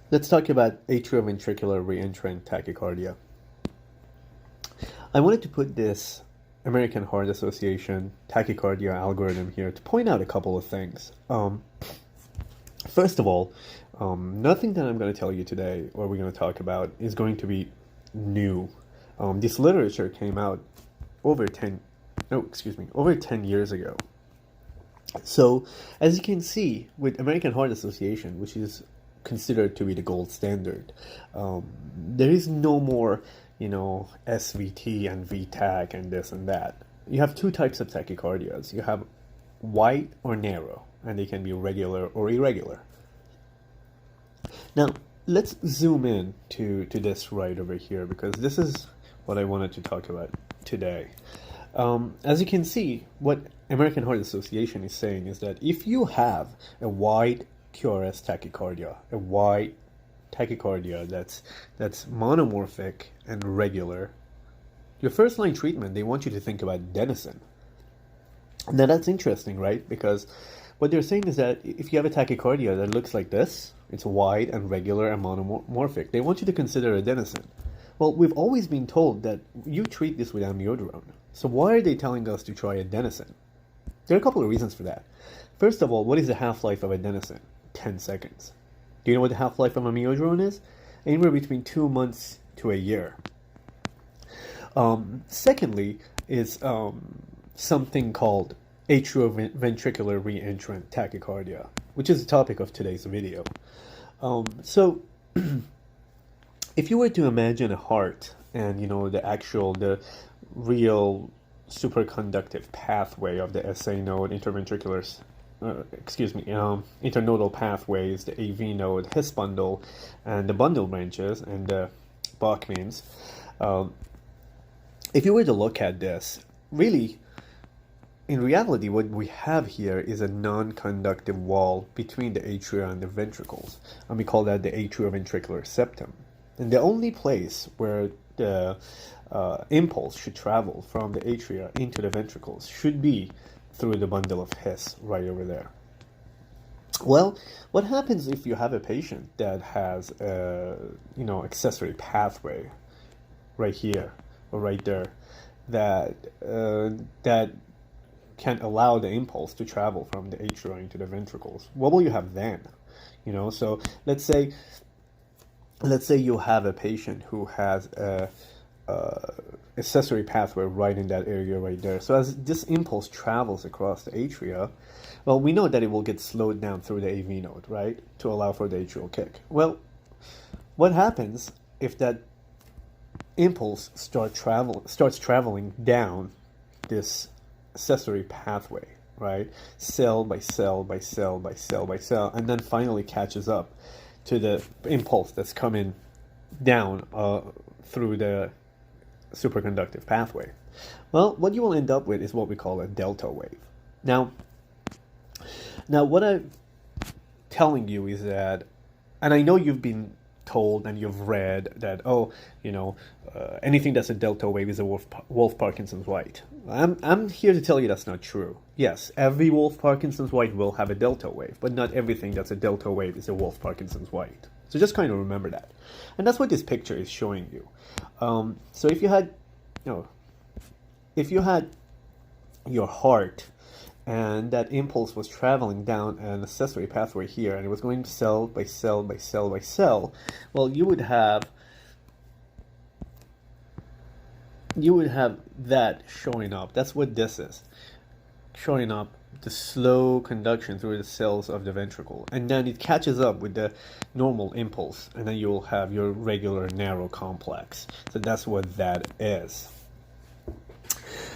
Let's talk about atrioventricular reentry tachycardia. I wanted to put this American Heart Association tachycardia algorithm here to point out a couple of things. First of all, nothing that I'm going to tell you today or we're going to talk about is going to be new. This literature came out over 10, no, excuse me, over 10 years ago. So, as you can see, with American Heart Association, which is considered to be the gold standard, there is no more, SVT and VTAC and this and that. You have two types of tachycardias. You have wide or narrow, and they can be regular or irregular. Now, let's zoom in to this right over here, because this is what I wanted to talk about today. As you can see, what American Heart Association is saying is that if you have a wide QRS tachycardia, a wide tachycardia that's monomorphic and regular, your first line treatment, they want you to think about adenosine. Now that's interesting, right? Because what they're saying is that if you have a tachycardia that looks like this, it's wide and regular and monomorphic, they want you to consider adenosine. Well, we've always been told that you treat this with amiodarone. So why are they telling us to try adenosine? There are a couple of reasons for that. First of all, what is the half-life of adenosine? 10 seconds. Do you know what the half-life of amiodarone is? Anywhere between 2 months to a year. Secondly, is something called atrioventricular reentrant tachycardia, which is the topic of today's video. So, if you were to imagine a heart and the real superconductive pathway of the SA node, internodal pathways, the AV node, His bundle, and the bundle branches, and the Bachmans. If you were to look at this, really, in reality, what we have here is a non-conductive wall between the atria and the ventricles, and we call that the atrioventricular septum. And the only place where the impulse should travel from the atria into the ventricles should be through the bundle of His right over there. Well, what happens if you have a patient that has a accessory pathway right here or right there that can allow the impulse to travel from the atria into the ventricles? What will you have then? So let's say you have a patient who has a accessory pathway right in that area right there. So as this impulse travels across the atria, well, we know that it will get slowed down through the AV node, right, to allow for the atrial kick. Well, what happens if that impulse starts traveling down this accessory pathway, right, cell by cell by cell by cell by cell, and then finally catches up to the impulse that's coming down through the superconductive pathway? Well, what you will end up with is what we call a delta wave. Now what I'm telling you is that, and I know you've been told and you've read that, anything that's a delta wave is a Wolff-Parkinson's White. I'm here to tell you that's not true. Yes, every Wolff-Parkinson's White will have a delta wave, but not everything that's a delta wave is a Wolff-Parkinson's White. So just kind of remember that. And that's what this picture is showing you. So if you had your heart and that impulse was traveling down an accessory pathway here, and it was going cell by cell by cell by cell, well, you would have that showing up. That's what this is, showing up, the slow conduction through the cells of the ventricle, and then it catches up with the normal impulse, and then you'll have your regular narrow complex. So that's what that is.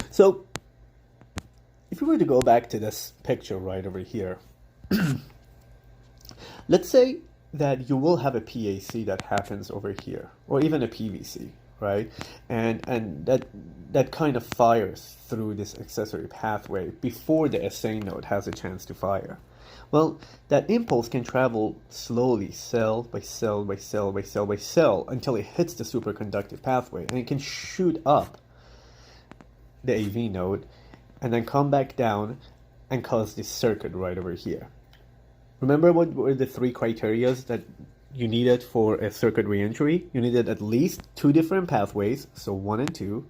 So if we were to go back to this picture right over here, let's say that you will have a PAC that happens over here, or even a PVC, right? And that kind of fires through this accessory pathway before the SA node has a chance to fire. Well, that impulse can travel slowly, cell by cell by cell by cell by cell, until it hits the superconductive pathway, and it can shoot up the AV node and then come back down and cause this circuit right over here. Remember what were the three criterias that you needed for a circuit reentry, you needed at least 2 different pathways, so 1 and 2.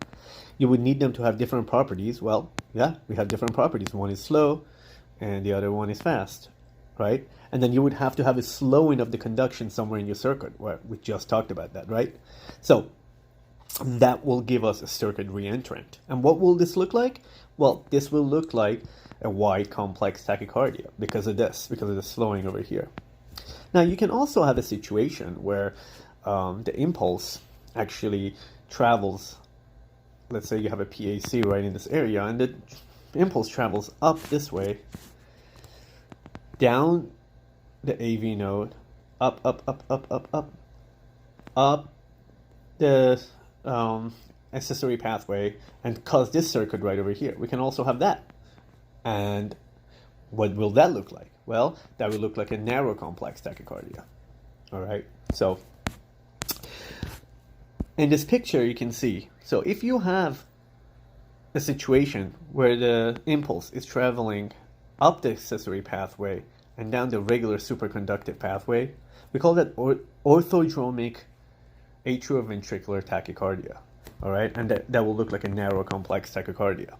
You would need them to have different properties. Well, yeah, we have different properties. One is slow and the other one is fast, right? And then you would have to have a slowing of the conduction somewhere in your circuit. Well, we just talked about that, right? So that will give us a circuit reentrant. And what will this look like? Well, this will look like a wide complex tachycardia because of this, because of the slowing over here. Now, you can also have a situation where the impulse actually travels. Let's say you have a PAC right in this area, and the impulse travels up this way, down the AV node, up the accessory pathway, and cause this circuit right over here. We can also have that. And what will that look like? Well, that will look like a narrow complex tachycardia. All right. So in this picture, you can see. So if you have a situation where the impulse is traveling up the accessory pathway and down the regular superconductive pathway, we call that orthodromic atrioventricular tachycardia. All right. And that will look like a narrow complex tachycardia.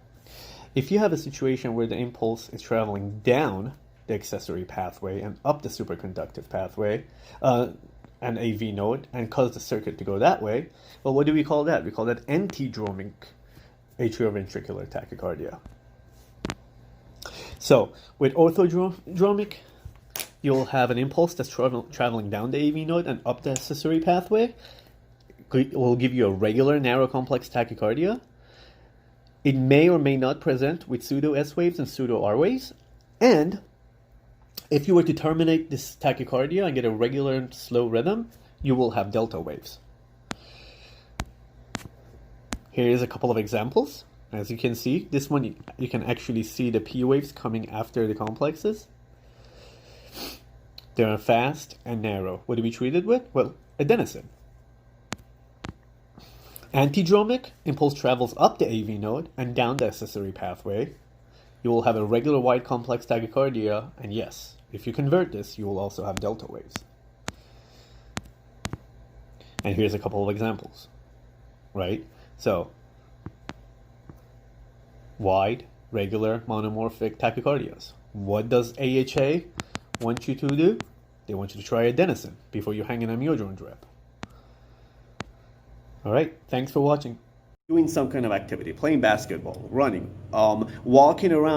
If you have a situation where the impulse is traveling down the accessory pathway and up the superconductive pathway, an AV node, and cause the circuit to go that way, well, what do we call that? We call that antidromic atrioventricular tachycardia. So with orthodromic, you'll have an impulse that's traveling down the AV node and up the accessory pathway. It will give you a regular narrow complex tachycardia. It may or may not present with pseudo S waves and pseudo R waves. And if you were to terminate this tachycardia and get a regular slow rhythm, you will have delta waves. Here's a couple of examples. As you can see, this one you can actually see the P waves coming after the complexes. They're fast and narrow. What do we treat it with? Well, adenosine. Antidromic, impulse travels up the AV node and down the accessory pathway. You will have a regular wide complex tachycardia, and yes, if you convert this, you will also have delta waves. And here's a couple of examples, right? So, wide, regular, monomorphic tachycardias. What does AHA want you to do? They want you to try adenosine before you hang an amiodarone drip. All right, thanks for watching. Doing some kind of activity, playing basketball, running, walking around